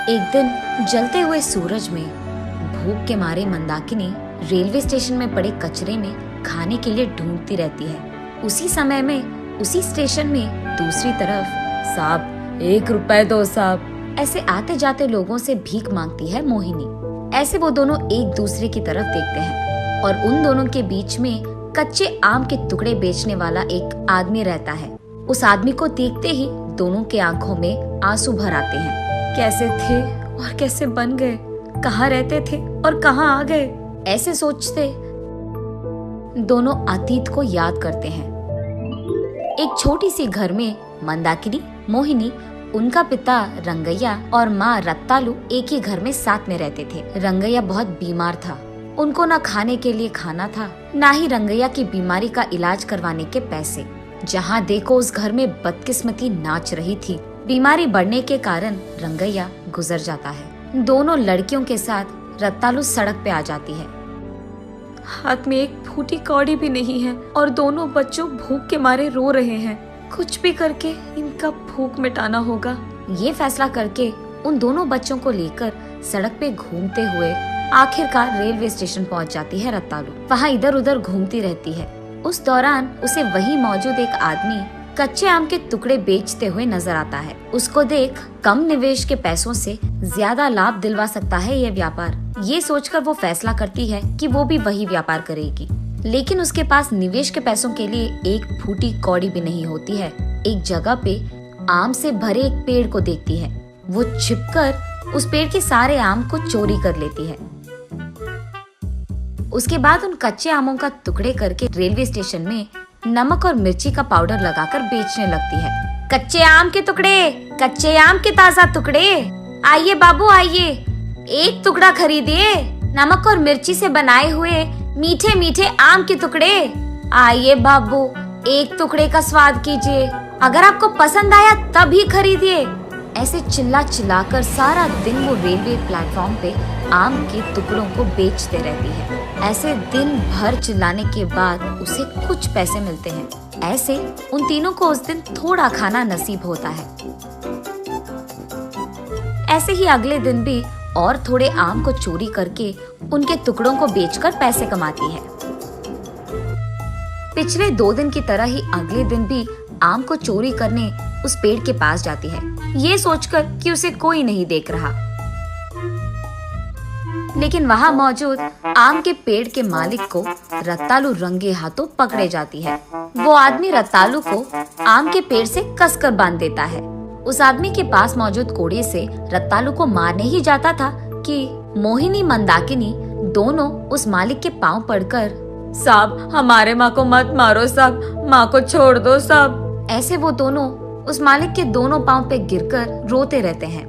एक दिन जलते हुए सूरज में भूख के मारे मंदाकिनी रेलवे स्टेशन में पड़े कचरे में खाने के लिए ढूंढती रहती है। उसी समय में उसी स्टेशन में दूसरी तरफ साहब 1 रुपए दो साहब ऐसे आते जाते लोगों से भीख मांगती है मोहिनी। ऐसे वो दोनों एक दूसरे की तरफ देखते हैं और उन दोनों के बीच में कच्चे आम के टुकड़े बेचने वाला एक आदमी रहता है। उस आदमी को देखते ही दोनों के आंखों में आंसू भर आते हैं। कैसे थे और कैसे बन गए, कहाँ रहते थे और कहाँ आ गए, ऐसे सोचते दोनों अतीत को याद करते हैं। एक छोटी सी घर में मंदाकिनी, मोहिनी, उनका पिता रंगैया और माँ रत्तालू एक ही घर में साथ में रहते थे। रंगैया बहुत बीमार था। उनको न खाने के लिए खाना था, न ही रंगैया की बीमारी का इलाज करवाने के पैसे। जहाँ देखो उस घर में बदकिस्मती नाच रही थी। बीमारी बढ़ने के कारण रंगैया गुजर जाता है। दोनों लड़कियों के साथ रत्तालू सड़क पे आ जाती है। हाथ में एक फूटी कौड़ी भी नहीं है और दोनों बच्चों भूख के मारे रो रहे हैं। कुछ भी करके इनका भूख मिटाना होगा। ये फैसला करके उन दोनों बच्चों को लेकर सड़क पे घूमते हुए आखिरकार रेलवे स्टेशन पहुंच जाती है रत्तालू। वहाँ इधर उधर घूमती रहती है। उस दौरान उसे वही मौजूद एक आदमी कच्चे आम के टुकड़े बेचते हुए नजर आता है। उसको देख कम निवेश के पैसों से ज्यादा लाभ दिलवा सकता है ये व्यापार। ये सोचकर वो फैसला करती है कि वो भी वही व्यापार करेगी। लेकिन उसके पास निवेश के पैसों के लिए एक फूटी कौड़ी भी नहीं होती है। एक जगह पे आम से भरे एक पेड़ को देखती है। वो छिपकर उस पेड़ के सारे आम को चोरी कर लेती है। उसके बाद उन कच्चे आमों का टुकड़े करके रेलवे स्टेशन में नमक और मिर्ची का पाउडर लगाकर बेचने लगती है। कच्चे आम के टुकड़े, कच्चे आम के ताजा टुकड़े, आइए बाबू आइए, एक टुकड़ा खरीदिए। नमक और मिर्ची से बनाए हुए मीठे मीठे आम के टुकड़े, आइए बाबू एक टुकड़े का स्वाद कीजिए। अगर आपको पसंद आया तभी खरीदिए। ऐसे चिल्ला चिल्लाकर सारा दिन वो रेलवे प्लेटफॉर्म पे आम के टुकड़ों को बेचते रहती है। ऐसे दिन भर चिल्लाने के बाद उसे कुछ पैसे मिलते हैं। ऐसे उन तीनों को उस दिन थोड़ा खाना नसीब होता है। ऐसे ही अगले दिन भी और थोड़े आम को चोरी करके उनके टुकड़ों को बेचकर पैसे कमाती है। पिछले 2 दिन की तरह ही अगले दिन भी आम को चोरी करने उस पेड़ के पास जाती है, ये सोचकर कि उसे कोई नहीं देख रहा। लेकिन वहाँ मौजूद आम के पेड़ के मालिक को रत्तालू रंगे हाथों पकड़े जाती है। वो आदमी रत्तालू को आम के पेड़ से कसकर बांध देता है। उस आदमी के पास मौजूद कोड़े से रत्तालू को मारने ही जाता था कि मोहिनी मंदाकिनी दोनों उस मालिक के पांव पड़कर, साहब हमारे माँ को मत मारो साहब, माँ को छोड़ दो साहब। ऐसे वो दोनों उस मालिक के दोनों पांव पे गिरकर रोते रहते हैं।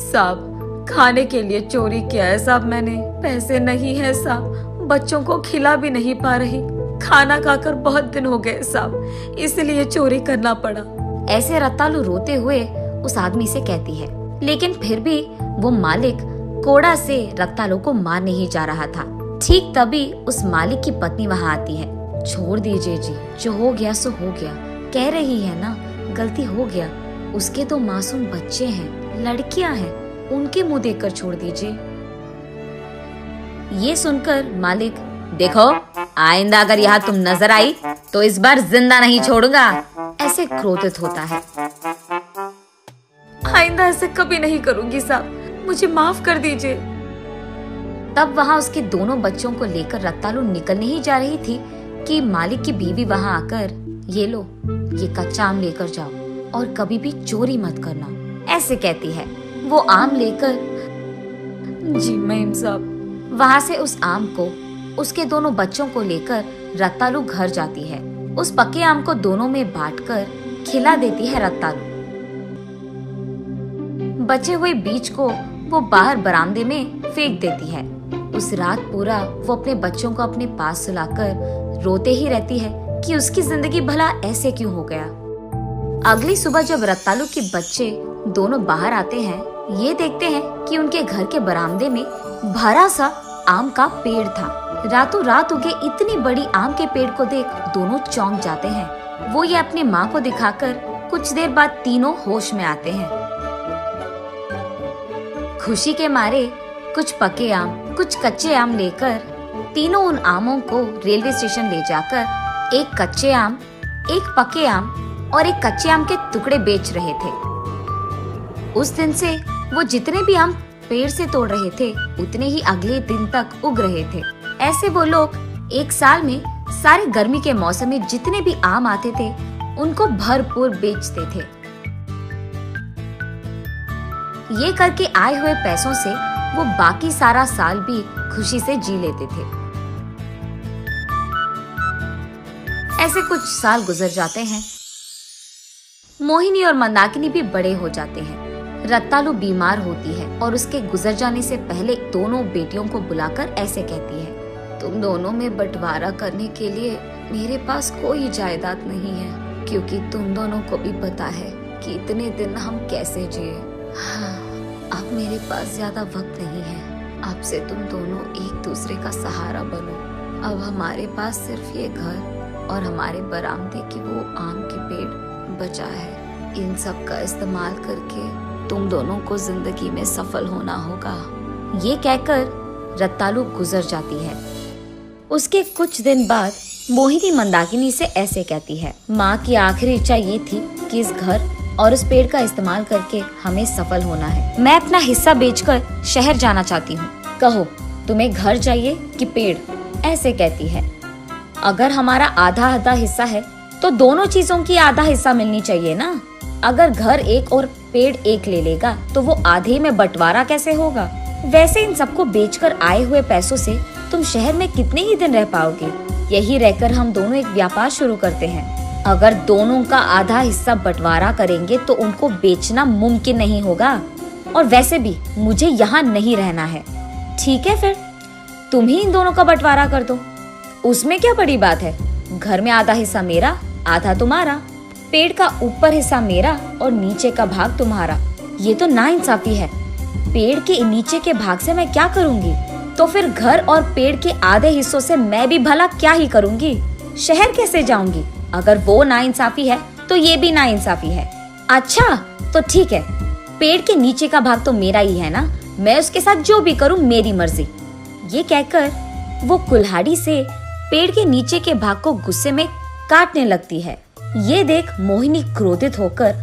साहब खाने के लिए चोरी किया है साहब, मैंने पैसे नहीं है साहब, बच्चों को खिला भी नहीं पा रही, खाना खाकर बहुत दिन हो गए साहब, इसलिए चोरी करना पड़ा। ऐसे रत्तालू रोते हुए उस आदमी से कहती है। लेकिन फिर भी वो मालिक कोड़ा से रत्तालू को मारने ही जा रहा था। ठीक तभी उस मालिक की पत्नी वहाँ आती है। छोड़ दीजिए जी, जो हो गया सो हो गया, कह रही है ना गलती हो गया। उसके 2 मासूम बच्चे हैं, लड़कियां हैं, उनके मुंह देखकर छोड़ दीजिए। ये सुनकर मालिक, देखो आइंदा अगर यहाँ तुम नजर आई तो इस बार जिंदा नहीं छोड़ूंगा, ऐसे क्रोधित होता है। आइंदा ऐसे कभी नहीं करूंगी साहब, मुझे माफ कर दीजिए। तब वहाँ उसके दोनों बच्चों को लेकर रत्तालू निकलने ही जा रही थी कि मालिक की बीवी वहाँ आकर, ये लो ये कच्चा आम लेकर जाओ और कभी भी चोरी मत करना, ऐसे कहती है। वो आम लेकर, जी मैम साहब। वहाँ से उस आम को उसके दोनों बच्चों को लेकर रत्तालू घर जाती है। उस पके आम को दोनों में बांटकर खिला देती है रत्तालू। बचे हुए बीज को वो बाहर बरामदे में फेंक देती है। उस रात पूरा वो अपने बच्चों को अपने पास सुलाकर रोते ही रहती है कि उसकी जिंदगी भला ऐसे क्यों हो गया। अगली सुबह जब रत्तालू के बच्चे दोनों बाहर आते हैं, ये देखते हैं कि उनके घर के बरामदे में भरा सा आम का पेड़ था। रातों रात उगे इतनी बड़ी आम के पेड़ को देख दोनों चौंक जाते हैं। वो ये अपनी माँ को दिखाकर कुछ देर बाद तीनों होश में आते हैं। खुशी के मारे कुछ पके आम, कुछ कच्चे आम लेकर तीनों उन आमों को रेलवे स्टेशन ले जाकर एक कच्चे आम, एक पके आम और एक कच्चे आम के टुकड़े बेच रहे थे। उस दिन से वो जितने भी आम पेड़ से तोड़ रहे थे उतने ही अगले दिन तक उग रहे थे। ऐसे वो लोग एक साल में सारे गर्मी के मौसम में जितने भी आम आते थे उनको भरपूर बेचते थे। ये करके आए हुए पैसों से वो बाकी सारा साल भी खुशी से जी लेते थे। ऐसे कुछ साल गुजर जाते हैं। मोहिनी और मंदाकिनी भी बड़े हो जाते हैं। रत्तालू बीमार होती है और उसके गुजर जाने से पहले दोनों बेटियों को बुलाकर ऐसे कहती है, तुम दोनों में बंटवारा करने के लिए मेरे पास कोई जायदाद नहीं है, क्योंकि तुम दोनों को भी पता है कि इतने दिन हम कैसे जिए। हाँ, अब मेरे पास ज्यादा वक्त नहीं है। अब से तुम दोनों एक दूसरे का सहारा बनो। अब हमारे पास सिर्फ ये घर और हमारे बरामदे की वो आम की पेड़ बचा है। इन सब का इस्तेमाल करके तुम दोनों को जिंदगी में सफल होना होगा। ये कहकर रत्तालू गुजर जाती है। उसके कुछ दिन बाद मोहिनी मंदाकिनी से ऐसे कहती है, माँ की आखिरी इच्छा ये थी कि इस घर और उस पेड़ का इस्तेमाल करके हमें सफल होना है। मैं अपना हिस्सा बेचकर शहर जाना चाहती हूँ। कहो, तुम्हें घर चाहिए कि पेड़? ऐसे कहती है। अगर हमारा आधा आधा हिस्सा है तो दोनों चीजों की आधा हिस्सा मिलनी चाहिए ना। अगर घर एक और पेड़ एक ले लेगा तो वो आधे में बंटवारा कैसे होगा? वैसे इन सबको बेचकर आए हुए पैसों से तुम शहर में कितने ही दिन रह पाओगे? यही रहकर हम दोनों एक व्यापार शुरू करते हैं। अगर दोनों का आधा हिस्सा बंटवारा करेंगे तो उनको बेचना मुमकिन नहीं होगा, और वैसे भी मुझे यहाँ नहीं रहना है। ठीक है, फिर तुम ही इन दोनों का बंटवारा कर दो। उसमें क्या बड़ी बात है? घर में आधा हिस्सा मेरा, आधा तुम्हारा। पेड़ का ऊपर हिस्सा मेरा और नीचे का भाग तुम्हारा। ये तो नाइंसाफी है। पेड़ के नीचे के भाग से मैं क्या करूँगी? तो फिर घर और पेड़ के आधे हिस्सों से मैं भी भला क्या ही करूँगी? शहर कैसे जाऊंगी? अगर वो नाइंसाफी है तो ये भी नाइंसाफी है। अच्छा तो ठीक है, पेड़ के नीचे का भाग तो मेरा ही है ना, मैं उसके साथ जो भी करूं मेरी मर्जी। ये कहकर वो कुल्हाड़ी से पेड़ के नीचे के भाग को गुस्से में काटने लगती है। ये देख मोहिनी क्रोधित होकर,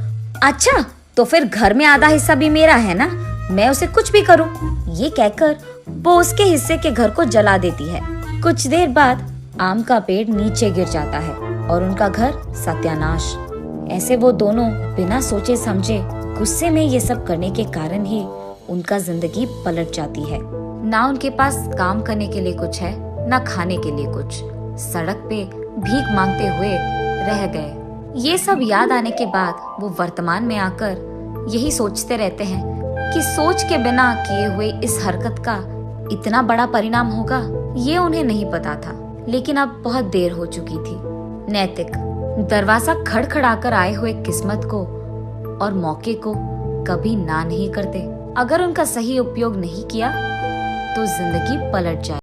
अच्छा तो फिर घर में आधा हिस्सा भी मेरा है ना, मैं उसे कुछ भी करूं। ये कहकर वो उसके हिस्से के घर को जला देती है। कुछ देर बाद आम का पेड़ नीचे गिर जाता है और उनका घर सत्यानाश। ऐसे वो दोनों बिना सोचे समझे गुस्से में ये सब करने के कारण ही उनका जिंदगी पलट जाती है। ना उनके पास काम करने के लिए कुछ है, ना खाने के लिए कुछ। सड़क पे भीख मांगते हुए रह गए। ये सब याद आने के बाद वो वर्तमान में आकर यही सोचते रहते हैं कि सोच के बिना किए हुए इस हरकत का इतना बड़ा परिणाम होगा, ये उन्हें नहीं पता था। लेकिन अब बहुत देर हो चुकी थी। नैतिक दरवाजा खड़खड़ाकर आए हुए किस्मत को और मौके को कभी ना नहीं करते। अगर उनका सही उपयोग नहीं किया तो जिंदगी पलट जाए।